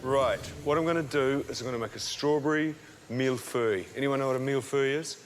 Right, what I'm going to do is I'm going to make a strawberry mille-feuille. Anyone know what a mille-feuille is?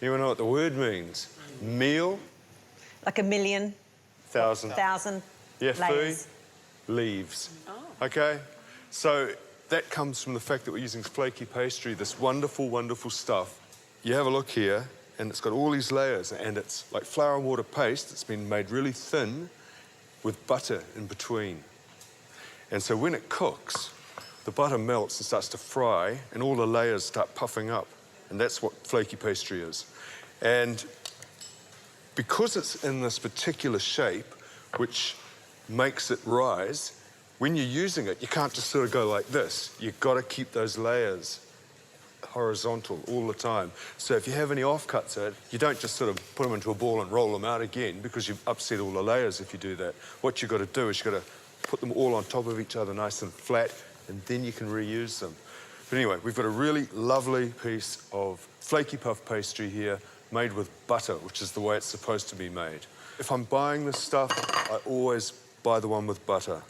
Anyone know what the word means? Meal. Like a million. Thousand. Thousand. Yeah, layers. feuille. Leaves. Oh. Okay? So that comes from the fact that we're using flaky pastry, this wonderful, wonderful stuff. You have a look here, and it's got all these layers, and it's like flour and water paste. It's been made really thin with butter in between. And so when it cooks, the butter melts and starts to fry, and all the layers start puffing up. And that's what flaky pastry is. And because it's in this particular shape, which makes it rise, when you're using it, you can't just sort of go like this. You've got to keep those layers horizontal all the time. So if you have any offcuts in it, you don't just sort of put them into a ball and roll them out again, because you've upset all the layers if you do that. What you've got to do is you've got to put them all on top of each other nice and flat, and then you can reuse them. But anyway, we've got a really lovely piece of flaky puff pastry here made with butter, which is the way it's supposed to be made. If I'm buying this stuff, I always buy the one with butter.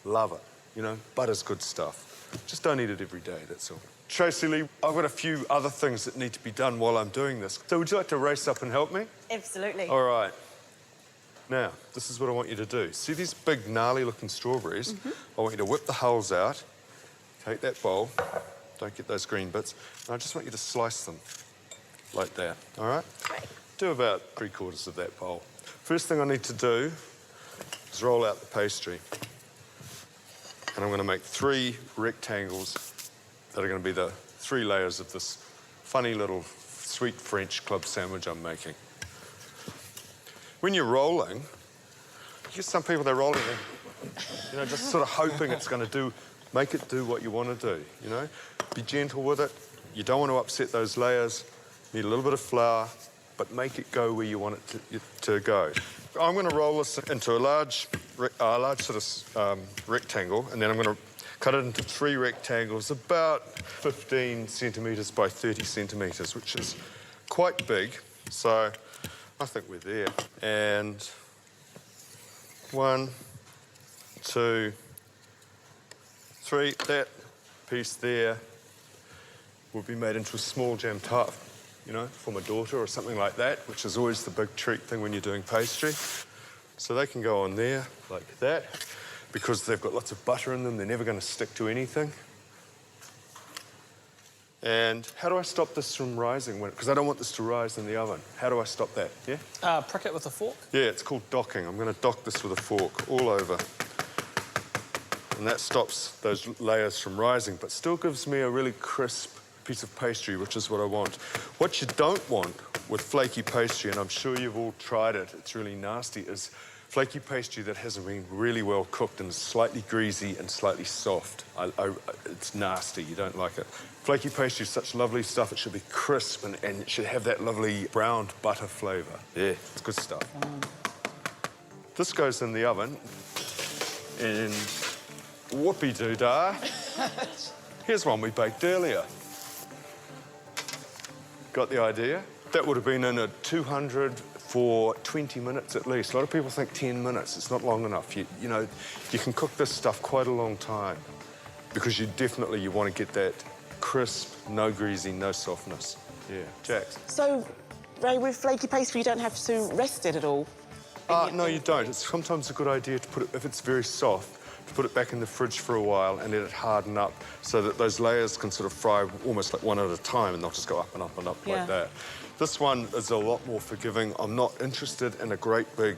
Love it. You know, butter's good stuff. Just don't eat it every day, that's all. Tracy Lee, I've got a few other things that need to be done while I'm doing this. So would you like to race up and help me? Absolutely. All right. Now, this is what I want you to do. See these big, gnarly-looking strawberries? I want you to whip the hulls out, take that bowl, don't get those green bits, and I just want you to slice them like that, all right? Great. Do about 3/4 of that bowl. First thing I need to do is roll out the pastry. And I'm going to make 3 rectangles that are going to be the 3 layers of this funny little sweet French club sandwich I'm making. When you're rolling, you get some people, they're rolling, you know, just sort of hoping it's going to make it do what you want to do, you know? Be gentle with it. You don't want to upset those layers. Need a little bit of flour, but make it go where you want it to go. I'm going to roll this into a large sort of rectangle, and then I'm going to cut it into 3 rectangles, about 15 centimetres by 30 centimetres, which is quite big. So I think we're there. And 1, 2, 3. That piece there will be made into a small jam tart, you know, for my daughter or something like that, which is always the big treat thing when you're doing pastry. So they can go on there like that. Because they've got lots of butter in them, they're never going to stick to anything. And how do I stop this from rising? Because I don't want this to rise in the oven. How do I stop that? Yeah? Prick it with a fork? Yeah, it's called docking. I'm going to dock this with a fork all over. And that stops those layers from rising, but still gives me a really crisp piece of pastry, which is what I want. What you don't want with flaky pastry, and I'm sure you've all tried it, it's really nasty, is flaky pastry that hasn't been really well cooked and is slightly greasy and slightly soft. It's nasty, you don't like it. Flaky pastry is such lovely stuff, it should be crisp and it should have that lovely browned butter flavour. Yeah, it's good stuff. This goes in the oven, and whoopee-doo-dah. Here's one we baked earlier. Got the idea? That would have been in at 200 for 20 minutes at least. A lot of people think 10 minutes. It's not long enough. You know, you can cook this stuff quite a long time because you want to get that crisp, no greasy, no softness. Yeah, Jax. So, Ray, with flaky pastry, you don't have to rest it at all? No, you don't. It's sometimes a good idea to put it, if it's very soft, to put it back in the fridge for a while and let it harden up so that those layers can sort of fry almost like one at a time, and they'll just go up and up and up like that. This one is a lot more forgiving. I'm not interested in a great big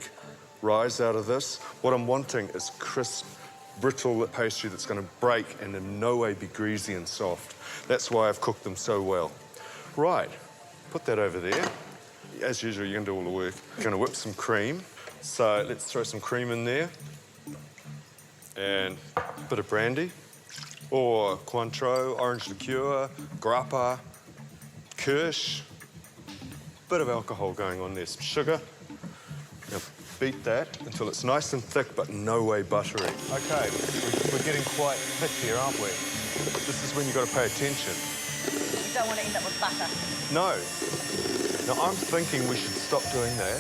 rise out of this. What I'm wanting is crisp, brittle pastry that's going to break and in no way be greasy and soft. That's why I've cooked them so well. Right, put that over there. As usual, you're going to do all the work. You're going to whip some cream. So let's throw some cream in there. And a bit of brandy. Or Cointreau, orange liqueur, grappa, kirsch. Bit of alcohol going on there, some sugar. Now beat that until it's nice and thick, but no way buttery. Okay, we're getting quite thick here, aren't we? This is when you've got to pay attention. You don't want to end up with butter. No. Now, I'm thinking we should stop doing that.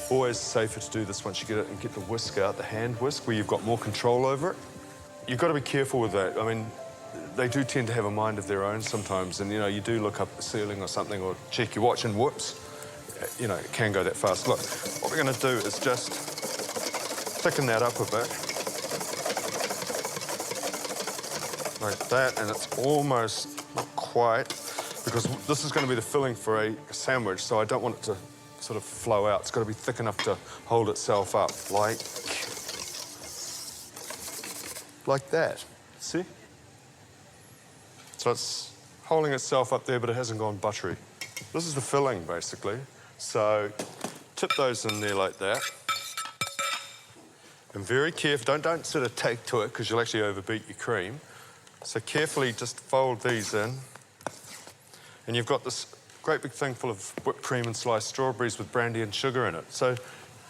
Always safer to do this once you get it and get the whisk out, the hand whisk, where you've got more control over it. you've got to be careful with that. I mean, they do tend to have a mind of their own sometimes, and, you know, you do look up the ceiling or something or check your watch and whoops, you know, it can go that fast. Look, what we're going to do is just thicken that up a bit. Like that, and it's almost not quite, because this is going to be the filling for a sandwich, so I don't want it to sort of flow out. It's got to be thick enough to hold itself up, like that. See? So it's holding itself up there, but it hasn't gone buttery. This is the filling, basically. So tip those in there like that. And very careful, don't sort of take to it, because you'll actually overbeat your cream. So carefully just fold these in. And you've got this great big thing full of whipped cream and sliced strawberries with brandy and sugar in it. So you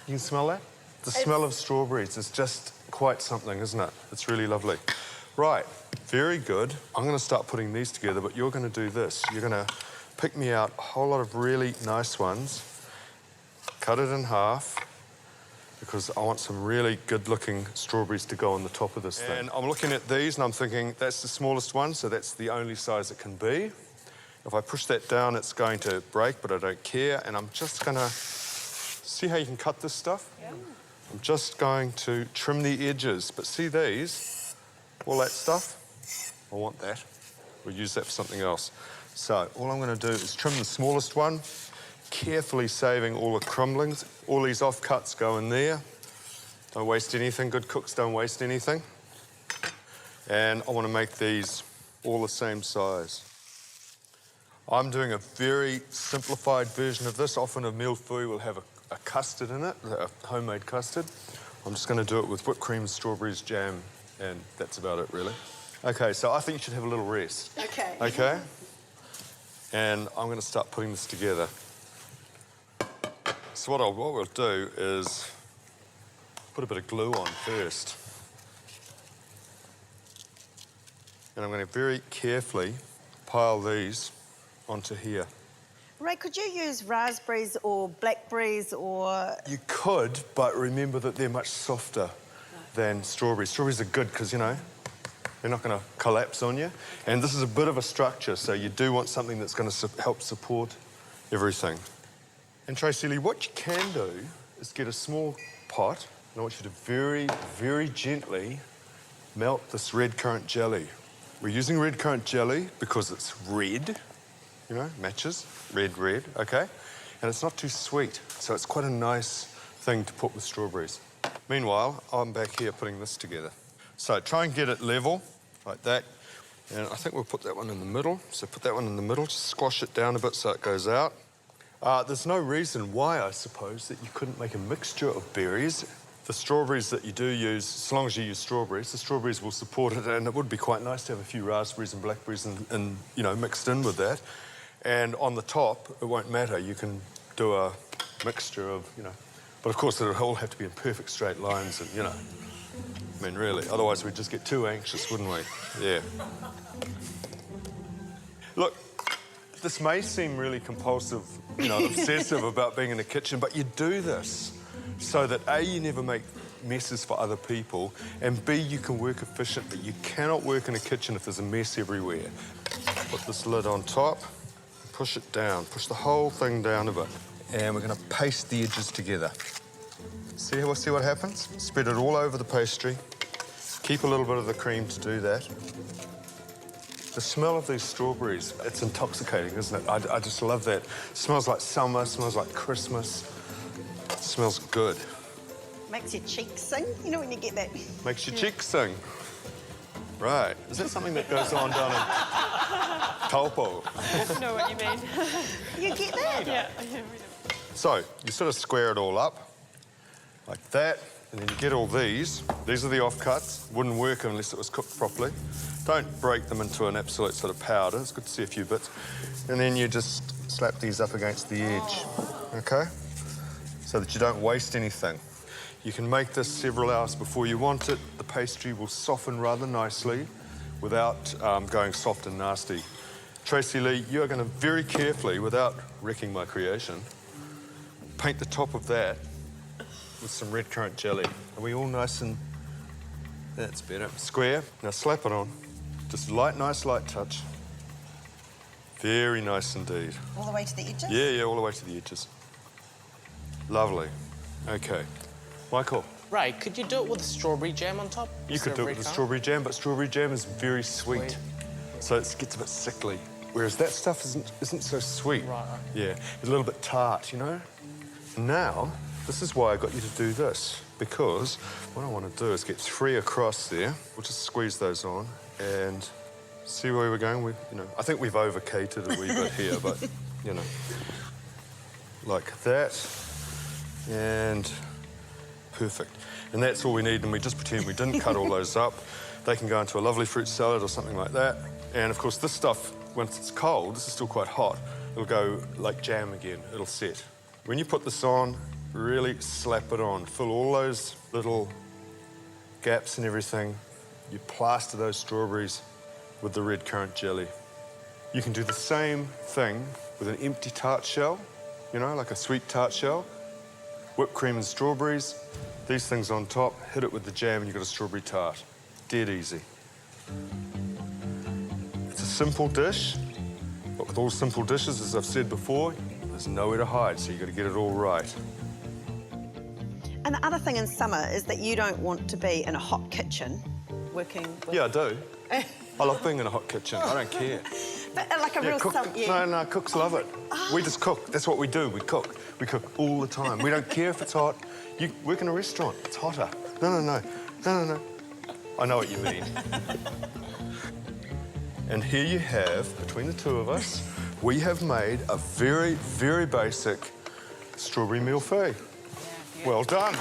can smell that? The smell of strawberries is just quite something, isn't it? It's really lovely. Right, very good. I'm going to start putting these together, but you're going to do this. You're going to pick me out a whole lot of really nice ones, cut it in half, because I want some really good-looking strawberries to go on the top of this thing. And I'm looking at these and I'm thinking, that's the smallest one, so that's the only size it can be. If I push that down, it's going to break, but I don't care. And I'm just going to... See how you can cut this stuff? Yeah. I'm just going to trim the edges. But see these? All that stuff? I want that. We'll use that for something else. So all I'm going to do is trim the smallest one, carefully saving all the crumblings. All these offcuts go in there. Don't waste anything. Good cooks don't waste anything. And I want to make these all the same size. I'm doing a very simplified version of this. Often a mille-feuille will have a custard in it, a homemade custard. I'm just going to do it with whipped cream, strawberries, jam, and that's about it, really. OK, so I think you should have a little rest. OK. OK? And I'm going to start putting this together. So what we'll do is put a bit of glue on first. And I'm going to very carefully pile these onto here. Ray, could you use raspberries or blackberries or... You could, but remember that they're much softer than strawberries. Strawberries are good because, you know, they're not going to collapse on you. And this is a bit of a structure, so you do want something that's going to help support everything. And Tracy Lee, what you can do is get a small pot, and I want you to very, very gently melt this red currant jelly. We're using red currant jelly because it's red. You know, matches, red, OK? And it's not too sweet, so it's quite a nice thing to put with strawberries. Meanwhile, I'm back here putting this together. So try and get it level, like that. And I think we'll put that one in the middle. So put that one in the middle, just squash it down a bit so it goes out. There's no reason why, I suppose, that you couldn't make a mixture of berries. The strawberries that you do use, as long as you use strawberries, the strawberries will support it, and it would be quite nice to have a few raspberries and blackberries and you know, mixed in with that. And on the top, it won't matter. You can do a mixture of, you know... But, of course, it'll all have to be in perfect straight lines and, you know... I mean, really, otherwise we'd just get too anxious, wouldn't we? Yeah. Look, this may seem really compulsive, you know, obsessive about being in the kitchen, but you do this so that, A, you never make messes for other people, and B, you can work efficiently. You cannot work in a kitchen if there's a mess everywhere. Put this lid on top. Push it down, push the whole thing down a bit. And we're going to paste the edges together. See what happens? Spread it all over the pastry. Keep a little bit of the cream to do that. The smell of these strawberries, it's intoxicating, isn't it? I just love that. It smells like summer, smells like Christmas. It smells good. Makes your cheeks sing, you know, when you get that. Makes your cheeks sing. Right. Is that something that goes on down in Taupo? I know what you mean. You get that? Yeah. So, you sort of square it all up, like that, and then you get all these. These are the offcuts. Wouldn't work unless it was cooked properly. Don't break them into an absolute sort of powder. It's good to see a few bits. And then you just slap these up against the edge, OK? So that you don't waste anything. You can make this several hours before you want it. The pastry will soften rather nicely without going soft and nasty. Tracy Lee, you are going to very carefully, without wrecking my creation, paint the top of that with some red currant jelly. Are we all nice and That's better. Square. Now slap it on. Just light, nice light touch. Very nice indeed. All the way to the edges? Yeah, all the way to the edges. Lovely. Okay. Michael. Ray, could you do it with strawberry jam on top? You could do it with the strawberry jam, but strawberry jam is very sweet. So it gets a bit sickly. Whereas that stuff isn't so sweet. Right. Yeah, a little bit tart, you know? Now, this is why I got you to do this, because what I want to do is get 3 across there. We'll just squeeze those on and see where we're going. I think we've over-catered a wee bit here, but, like that. And perfect. And that's all we need, and we just pretend we didn't cut all those up. They can go into a lovely fruit salad or something like that. And, of course, this stuff, once it's cold, this is still quite hot, it'll go like jam again. It'll set. When you put this on, really slap it on. Fill all those little gaps and everything. You plaster those strawberries with the red currant jelly. You can do the same thing with an empty tart shell, like a sweet tart shell. Whipped cream and strawberries, these things on top, hit it with the jam and you've got a strawberry tart. Dead easy. It's a simple dish, but with all simple dishes, as I've said before, there's nowhere to hide, so you've got to get it all right. And the other thing in summer is that you don't want to be in a hot kitchen working with... Yeah, I do. I love being in a hot kitchen. I don't care. But like a real summer... No, cooks love it. We just cook. That's what we do. We cook. We cook all the time. We don't care if it's hot. You work in a restaurant. It's hotter. No. I know what you mean. And here you have, between the two of us, we have made a very, very basic strawberry mille-feuille. Well done.